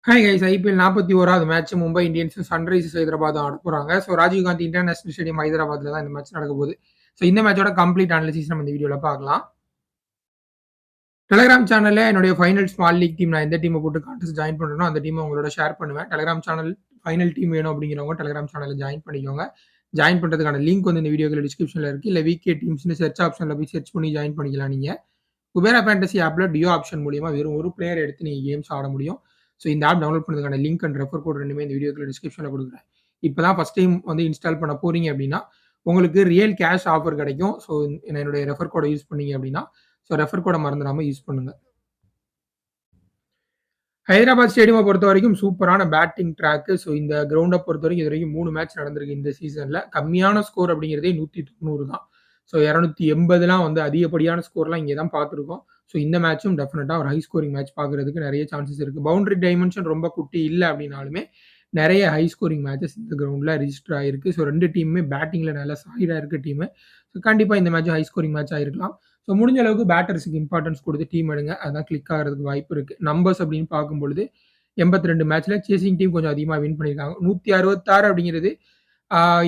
Hi guys IPL 41வது match Mumbai Indians Sunrisers Hyderabad ஆட போறாங்க. ஸோ ராஜீவ்காந்தி இன்டர்நேஷனல் ஸ்டேடியம் ஹைதராபாத்ல தான் இந்த மேட்ச் நடக்க போகுது. ஸோ இந்த மேட்சோட கம்ப்ளீட் அனாலிசிஸ் நம்ம இந்த வீடியோல பார்க்கலாம். டெலிகிராம் சேனல்ல என்னுடைய ஃபைனல் ஸ்மால் லீக் டீம் நான் எந்த டீமை போட்டு கான்டெஸ்ட் ஜாயின் பண்றேனோ அந்த டீமை உங்களோட ஷேர் பண்ணுவேன். டெலிகிராம் சேனல் ஃபைனல் டீம் வேணும் அப்படிங்கிறவங்க டெலிகிராம் சேனல்ல ஜாயின் பண்ணிக்கோங்க. ஜாயின் பண்றதுக்கான லிங்க் வந்து இந்த வீடியோக்குள்ள டிஸ்கிரிப்ஷன்ல இருக்கு. இல்ல விகே டீம்ஸ்னு சர்ச் ஆப்ஷன்ல போய் சர்ச் பண்ணி ஜாயின் பண்ணிக்கலாம் நீங்க. குபேரா ஃபேண்டசி ஆப்ல டியோ ஆப்ஷன் மூலியமா வெறும் ஒரு பிளேயர் எடுத்து நீங்க கேம்ஸ் ஆட முடியும். ஸோ இந்த ஆப் டவுன்லோட் பண்ணதுக்கான லிங்க் அண்ட் ரெஃபர் கோட் ரெண்டுமே இந்த வீடியோக்குள்ள டிஸ்கிரிப்ஷனில் கொடுக்குறேன். இப்போ தான் ஃபஸ்ட் டைம் வந்து இன்ஸ்டால் பண்ண போறீங்க அப்படின்னா உங்களுக்கு ரியல் கேஷ் ஆஃபர் கிடைக்கும். ஸோ என்னுடைய ரெஃபர் கோடை யூஸ் பண்ணீங்க அப்படின்னா ஸோ ரெஃபர் கோடை மறந்துடாமல் யூஸ் பண்ணுங்க. ஹைதராபாத் ஸ்டேடியமை பொறுத்த வரைக்கும் சூப்பரான பேட்டிங் ட்ராக்கு. ஸோ இந்த கிரவுண்டை பொறுத்த வரைக்கும் இது வரைக்கும் 3 மேட்ச் நடந்திருக்கு இந்த சீசனில். கம்மியான ஸ்கோர் அப்படிங்கிறதே 190 தான். ஸோ 280லாம் வந்து அதிகப்படியான ஸ்கோர்லாம் இங்கே தான் பார்த்துருக்கோம். ஸோ இந்த மேட்சும் டெஃபினட்டாக ஒரு ஹை ஸ்கோரிங் மேட்ச் பார்க்குறதுக்கு நிறைய சான்சஸ் இருக்குது. பவுண்டரி டைமென்ஷன் ரொம்ப குட்டி இல்லை அப்படின்னாலுமே நிறைய ஹை ஸ்கோரிங் மேட்சஸ் இந்த கிரவுண்டில் ரிஜிஸ்டர் ஆகிருக்கு. ஸோ 2 டீமுமே பேட்டிங்கில் நல்லா சாலிடாக இருக்க டீமு. ஸோ கண்டிப்பாக இந்த மேட்ச் ஹை ஸ்கோரிங் மேட்ச் ஆகிருக்கலாம். ஸோ முடிஞ்ச அளவுக்கு பேட்டர்ஸுக்கு இம்பார்ட்டன்ஸ் கொடுத்து டீம் எடுங்க. அதான் கிளிக் ஆகிறதுக்கு வாய்ப்பு இருக்குது. நம்பர்ஸ் அப்படின்னு பார்க்கும்பொழுது 82 மேட்ச்சில் சேசிங் டீம் கொஞ்சம் அதிகமாக வின் பண்ணியிருக்காங்க. 166 அப்படிங்கிறது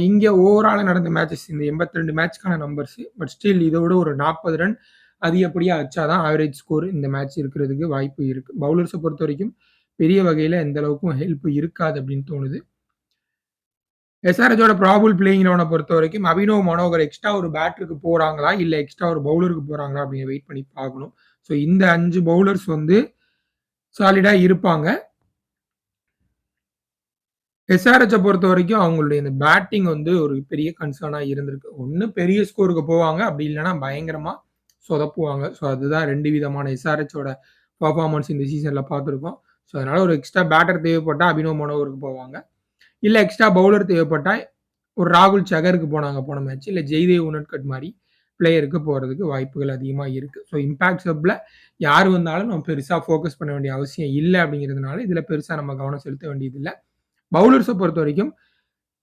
இங்கே ஓவராலாக நடந்த மேட்சஸ் இந்த 82 மேட்ச்க்கான நம்பர்ஸ். பட் ஸ்டில் இதோட ஒரு 40 ரன் அதிகப்படியாக வச்சாதான் ஆவரேஜ் ஸ்கோர் இந்த மேட்ச் இருக்கிறதுக்கு வாய்ப்பு இருக்கு. பவுலர்ஸை பொறுத்த வரைக்கும் பெரிய வகையில் எந்த அளவுக்கும் ஹெல்ப் இருக்காது அப்படின்னு தோணுது. எஸ்ஆர்எச்சோட ப்ராபுல் பிளேயிங் லெவனை பொறுத்த வரைக்கும் அபினவ் மனோகர் எக்ஸ்ட்ரா ஒரு பேட்டருக்கு போறாங்களா இல்லை எக்ஸ்ட்ரா ஒரு பவுலருக்கு போறாங்களா அப்படின்னு வெயிட் பண்ணி பார்க்கணும். ஸோ இந்த 5 பவுலர்ஸ் வந்து சாலிடா இருப்பாங்க. எஸ்ஆர்எச்சை பொறுத்த வரைக்கும் அவங்களுடைய இந்த பேட்டிங் வந்து ஒரு பெரிய கன்சர்னா இருந்திருக்கு. ஒன்று பெரிய ஸ்கோருக்கு போவாங்க, அப்படி இல்லைன்னா பயங்கரமா சொதப்புவாங்க. ஸோ அதுதான் 2 விதமான எஸ்ஆர்எச்சோட பர்ஃபார்மன்ஸ் இந்த சீசன்ல பார்த்துருக்கோம். ஸோ அதனால ஒரு எக்ஸ்ட்ரா பேட்டர் தேவைப்பட்டா அபினவ் மனோகருக்கு போவாங்க. இல்லை எக்ஸ்ட்ரா பவுலர் தேவைப்பட்டா ஒரு ராகுல் சகருக்கு போனாங்க போன மேட்ச். இல்லை ஜெய்தேவ் உனட்கட் மாதிரி பிளேயருக்கு போகிறதுக்கு வாய்ப்புகள் அதிகமாக இருக்குது. ஸோ இம்பாக்ட் சப்பில் யார் வந்தாலும் நம்ம பெருசாக ஃபோக்கஸ் பண்ண வேண்டிய அவசியம் இல்லை அப்படிங்கிறதுனால இதில் பெருசாக நம்ம கவனம் செலுத்த வேண்டியதில்லை. பவுலர்ஸை பொறுத்த வரைக்கும்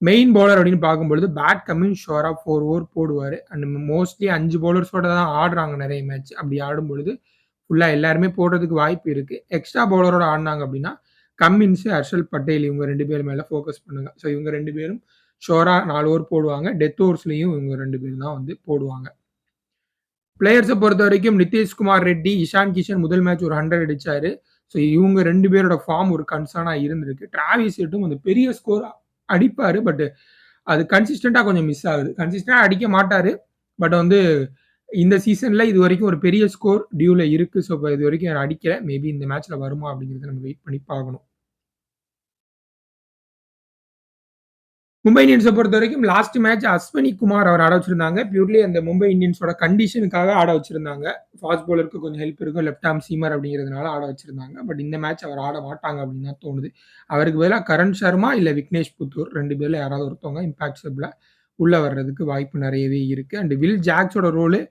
மெயின் பவுலர் அப்படின்னு பார்க்கும்பொழுது பேட் கமின் ஷோரா 4 ஓவர் போடுவார். அண்ட் மோஸ்ட்லி 5 பவுலர்ஸோட தான் ஆடுறாங்க நிறைய மேட்ச். அப்படி ஆடும் பொழுது ஃபுல்லாக எல்லாருமே போடுறதுக்கு வாய்ப்பு இருக்குது. எக்ஸ்ட்ரா பவுலரோட ஆடினாங்க அப்படின்னா கம்மின்ஸு, ஹர்ஷல் பட்டேல் இவங்க 2 பேர் மேலே ஃபோக்கஸ் பண்ணுங்க. ஸோ இவங்க 2 பேரும் ஷோரா 4 ஓவர் போடுவாங்க. டெத் ஓவர்ஸ்லையும் இவங்க 2 பேரும் தான் வந்து போடுவாங்க. பிளேயர்ஸை பொறுத்த வரைக்கும் நிதிஷ்குமார் ரெட்டி, இஷான் கிஷன் முதல் மேட்ச் ஒரு 100 அடிச்சாரு. ஸோ இவங்க 2 பேரோட ஃபார்ம் ஒரு கன்சர்னாக இருந்திருக்கு. டிராவிஸ் ஹெட்டும் அந்த பெரிய ஸ்கோர் அடிப்பார். பட் அது கன்சிஸ்டண்டாக கொஞ்சம் மிஸ் ஆகுது. கன்சிஸ்டண்டாக அடிக்க மாட்டார். பட் வந்து இந்த சீசனில் இது வரைக்கும் ஒரு பெரிய ஸ்கோர் டியூவில் இருக்குது. ஸோ இப்போ இது வரைக்கும் அடிக்கல. மேபி இந்த மேட்ச்சில் வருமா அப்படிங்கிறத நம்ம வெயிட் பண்ணி பார்க்கணும். மும்பை இந்தியன்ஸை பொறுத்த வரைக்கும் லாஸ்ட் மேட்ச் அஸ்வினி குமார் அவர் ஆட வச்சிருந்தாங்க. பியூர்லி அந்த மும்பை இந்தியன்ஸோட கண்டிஷனுக்காக ஆட வச்சிருந்தாங்க. ஃபாஸ்ட் பவுலருக்கு கொஞ்சம் ஹெல்ப் இருக்கும், லெஃப்ட் ஆர்ம் சீமர் அப்படிங்கிறதுனால ஆட வச்சிருந்தாங்க. பட் இந்த மேட்ச் அவர் ஆட மாட்டாங்க அப்படின்னு தான் தோணுது. அவருக்கு பதிலாக கரண் சர்மா இல்லை விக்னேஷ் புத்தூர் 2 பேர்ல யாராவது ஒருத்தவங்க இம்பாக்ட் சப்ல உள்ள வர்றதுக்கு வாய்ப்பு நிறையவே இருக்கு. அண்ட் வில் ஜாக்ஸோட ரோலு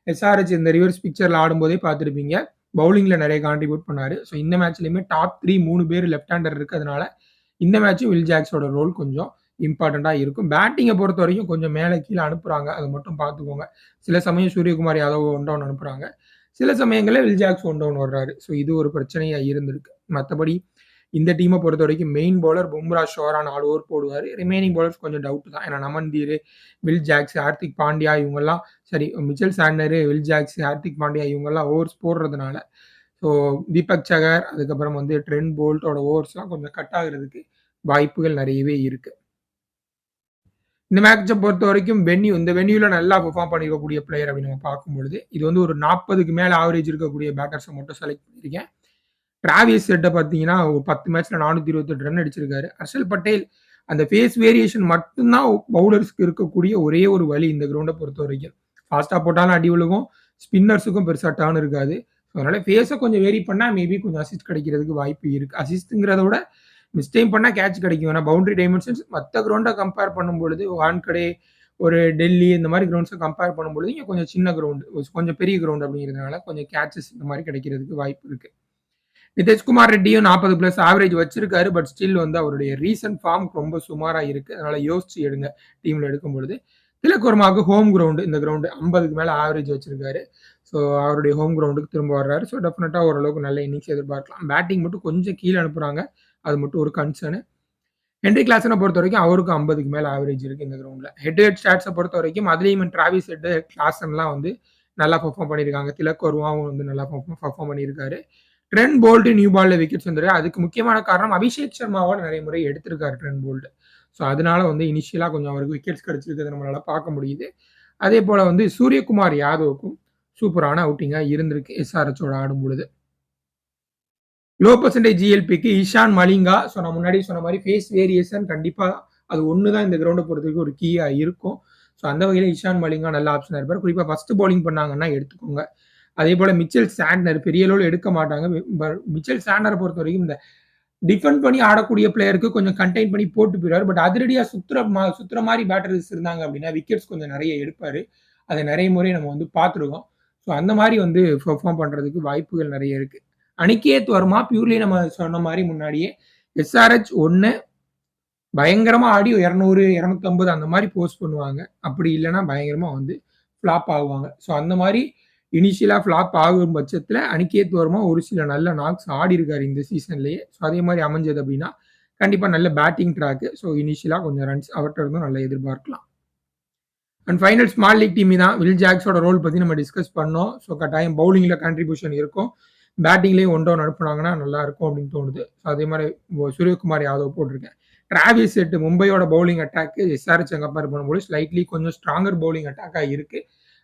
எஸ்ஆர்எச் இந்த ரிவர்ஸ் பிக்சர்ல ஆடும்போதே பார்த்துருப்பீங்க. பவுலிங்ல நிறைய கான்ட்ரிபியூட் பண்ணாரு. ஸோ இந்த மேட்ச்லயுமே டாப் 3 3 பேர் லெஃப்ட் ஹேண்டர் இருக்கிறதுனால இந்த மேட்சும் வில் ஜாக்ஸோட ரோல் கொஞ்சம் இம்பார்ட்டண்ட்டாக இருக்கும். பேட்டிங்கை பொறுத்த வரைக்கும் கொஞ்சம் மேலே கீழே அனுப்புகிறாங்க. அதை மட்டும் பார்த்துக்கோங்க. சில சமயம் சூரியகுமார் யாதவ் 1 டவுன் அனுப்புகிறாங்க. சில சமயங்களில் வில் ஜாக்ஸ் 1 டவுன் வர்றாரு. ஸோ இது ஒரு பிரச்சனையாக இருந்திருக்கு. மற்றபடி இந்த டீமை பொறுத்த வரைக்கும் மெயின் பவுலர் பும்ரா ஷோரா 4 ஓவர் போடுவார். ரிமைனிங் பவுலர்ஸ் கொஞ்சம் டவுட் தான். ஏன்னா நமன்தீர், வில் ஜாக்ஸ், ஹார்திக் பாண்டியா இவங்கெல்லாம் Mitchell Santner, Will Jacks, Hardik Pandya இவங்கெல்லாம் ஓவர்ஸ் போடுறதுனால ஸோ தீபக் சகர் அதுக்கப்புறம் வந்து ட்ரெண்ட் போல்ட்டோட ஓவர்ஸ்லாம் கொஞ்சம் கட் ஆகுறதுக்கு வாய்ப்புகள் நிறையவே இருக்குது. இந்த மேட்சை பொறுத்த வரைக்கும் இந்த வென்யூவில் நல்லா பெர்ஃபார்ம் பண்ணிருக்கக்கூடிய பிளேயர் அப்படின்னு நம்ம பார்க்கும்பொழுது இது வந்து ஒரு 40க்கு மேலே ஆவரேஜ் இருக்கக்கூடிய பேட்டர்ஸை மட்டும் செலக்ட் பண்ணியிருக்கேன். டிராவிஸ் ஹெட்டை பார்த்தீங்கன்னா ஒரு 10 மேட்ச்ல 428 ரன் அடிச்சிருக்காரு. ஹர்ஷல் பட்டேல் அந்த ஃபேஸ் வேரியேஷன் மட்டும்தான் பவுலர்ஸ்க்கு இருக்கக்கூடிய ஒரே ஒரு வழி இந்த கிரவுண்டை பொறுத்த வரைக்கும். ஃபாஸ்ட்டாக போட்டாலும் அடி விழுகும், ஸ்பின்னர்ஸுக்கும் பெருசாக டர்ன் இருக்காது. ஸோ அதனால ஃபேஸை கொஞ்சம் வேரி பண்ணால் மேபி கொஞ்சம் அசிஸ்ட் கிடைக்கிறதுக்கு வாய்ப்பு இருக்குது. அசிஸ்ட்டுங்கிறத விட மிஸ்டேக் பண்ணால் கேட்ச் கிடைக்கும். ஏன்னா பவுண்டரி டைமென்ஷன்ஸ் மற்ற கிரவுண்டை கம்பேர் பண்ணும்பொழுது வான்கடே, ஒரு டெல்லி இந்த மாதிரி கிரவுண்ட்ஸை கம்பேர் பண்ணும்பொழுது இங்கே கொஞ்சம் சின்ன கிரவுண்டு, கொஞ்சம் பெரிய கிரவுண்ட் அப்படிங்கிறதுனால கொஞ்சம் கேட்சஸ் இந்த மாதிரி கிடைக்கிறதுக்கு வாய்ப்பு இருக்குது. நிதிஷ்குமார் ரெட்டியும் 40+ ஆவரேஜ் வச்சிருக்காரு. பட் ஸ்டில் வந்து அவருடைய ரீசன்ட் ஃபார்ம் ரொம்ப சுமாராக இருக்குது. அதனால் யோசிச்சு எடுங்க டீமில் எடுக்கும் பொழுது. திலக் வர்மாவுக்கு ஹோம் கிரவுண்டு, இந்த கிரவுண்டு 50க்கு மேலே ஆவரேஜ் வச்சிருக்காரு. ஸோ அவருடைய ஹோம் கிரவுண்டுக்கு திரும்ப வர்றாரு. ஸோ டெஃபினட்டாக ஓரளவுக்கு நல்ல இன்னிங்ஸ் எதிர்பார்க்கலாம். பேட்டிங் மட்டும் கொஞ்சம் கீழே அனுப்புகிறாங்க. அது மட்டும் ஒரு கன்சர்னு. ஹென்ரி கிளாசனை பொறுத்தவரைக்கும் அவருக்கும் 50க்கு மேல ஆவரேஜ் இருக்கு இந்த கிரவுண்ட்ல. ஹெட் டு ஹெட் ஸ்டாட்ஸ பொறுத்தவரைக்கும் அதுலயும் டிராவிஸ் ஹெட், கிளாசன்லாம் வந்து நல்லா பெர்ஃபார்ம் பண்ணியிருக்காங்க. திலக் வர்மாவும் வந்து நல்லா பெர்ஃபார்ம் பண்ணியிருக்காரு. ட்ரெண்ட் போல்ட் நியூ பால்ல விக்கெட்ஸ் வந்துரு. அதுக்கு முக்கியமான காரணம் அபிஷேக் சர்மாவோட நிறைய முறை எடுத்திருக்காரு ட்ரெண்ட் போல்ட். ஸோ அதனால வந்து இனிஷியலா கொஞ்சம் அவருக்கு விக்கெட்ஸ் கிடைச்சிருக்கிறத நம்மளால பார்க்க முடியுது. அதே போல வந்து சூரியகுமார் யாதவுக்கும் சூப்பரான அவுட்டிங்கா இருந்திருக்கு எஸ்ஆர்எச்சோட ஆடும் பொழுது. லோ பெர்சன்டேஜ் ஜிஎல்பிக்கு இஷான் மலிங்கா. ஸோ நான் முன்னாடி சொன்ன மாதிரி ஃபேஸ் வேரியேஷன் கண்டிப்பா அது ஒன்று தான் இந்த கிரவுண்டை பொறுத்தவரைக்கும் ஒரு கீயா இருக்கும். ஸோ அந்த வகையில் இஷான் மலிங்கா நல்ல ஆப்ஷனாக இருப்பார். குறிப்பாக ஃபர்ஸ்ட் பவுலிங் பண்ணாங்கன்னா எடுத்துக்கோங்க. அதே போல மிச்சல் சாண்ட்னர் பெரிய அளவில் எடுக்க மாட்டாங்க. மிச்சல் சாண்ட்னரை பொறுத்த வரைக்கும் இந்த டிஃபெண்ட் பண்ணி ஆடக்கூடிய பிளேயருக்கு கொஞ்சம் கண்டெயின் பண்ணி போட்டு போயிடுவார். பட் அதிரடியா சுத்துற மாதிரி பேட்டர்ஸ் இருந்தாங்க அப்படின்னா விக்கெட்ஸ் கொஞ்சம் நிறைய எடுப்பாரு. அதை நிறைய முறை நம்ம வந்து பார்த்துருக்கோம். ஸோ அந்த மாதிரி வந்து பெர்ஃபார்ம் பண்றதுக்கு வாய்ப்புகள் நிறைய இருக்கு. அனிகேத் வர்மா பியூர்லி நம்ம சொன்ன மாதிரி முன்னாடியே எஸ்ஆர்எச் 1 பயங்கரமா ஆடி 200, 250 அந்த மாதிரி போஸ்ட் பண்ணுவாங்க. அப்படி இல்லைன்னா பயங்கரமா வந்து ஃபிளாப் ஆகுவாங்க. ஸோ அந்த மாதிரி இனிஷியலா ஃபிளாப் ஆகும் பட்சத்துல அனிகேத் வர்மா ஒரு சில நல்ல நாக்ஸ் ஆடி இருக்காரு இந்த சீசன்லயே. ஸோ அதே மாதிரி அமைஞ்சது அப்படின்னா கண்டிப்பா நல்ல பேட்டிங் ட்ராக். ஸோ இனிஷியலா கொஞ்சம் ரன்ஸ் அவர்கிட்ட இருந்தும் நல்லா எதிர்பார்க்கலாம். And final small league team தான். வில் ஜாக்ஸோட ரோல் பத்தி நம்ம டிஸ்கஸ் பண்ணோம். ஸோ கட்டாயம் பவுலிங்ல கான்ட்ரிபியூஷன் இருக்கும். பேட்டிங்லேயே ஒன் டவுன் அனுப்புனாங்கன்னா நல்லா இருக்கும் அப்படின்னு தோணுது. ஸோ அதே மாதிரி சூரியகுமார் யாதவ் போட்டிருக்கேன். டிராவிஸ் ஹெட் மும்பையோட பவுலிங் அட்டாக் எஸ்ஆர்எச் கம்பேர் பண்ணும்போது ஸ்லைட்லி கொஞ்சம் ஸ்ட்ராங்கர் பவுலிங் அட்டாக்கா இருக்கு.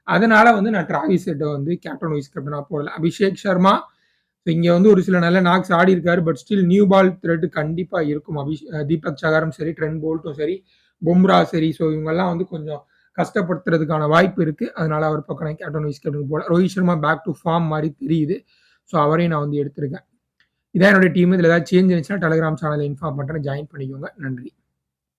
அதனால வந்து நான் டிராவிஸ் ஹெட்டை வந்து கேப்டன் வைஸ் கேப்டனா போடல. அபிஷேக் சர்மா இங்க வந்து ஒரு சில நல்ல நாக்ஸ் ஆடி இருக்காரு. But still new ball threat கண்டிப்பா இருக்கும். தீபக் சகாரும் சரி, ட்ரெண்ட் போல்ட்டும் சரி, பும்ரா சரி. ஸோ இவங்கெல்லாம் வந்து கொஞ்சம் கஷ்டப்படுத்துறதுக்கான வாய்ப்பு இருக்கு. அதனால அவர் பக்கம் கேப்டன் வைஸ் கேப்டன் போல. Rohit Sharma back to form மாதிரி தெரியுது. ஸோ அவரையும் நான் வந்து எடுத்திருக்கேன். இதான் என்னோட டீம். இதில் ஏதாவது சேஞ்ச் இருந்துச்சுன்னா டெலிகிராம் சேனலில் இன்ஃபார்ம் பண்ணுறேன். ஜாயின் பண்ணிக்கோங்க. நன்றி.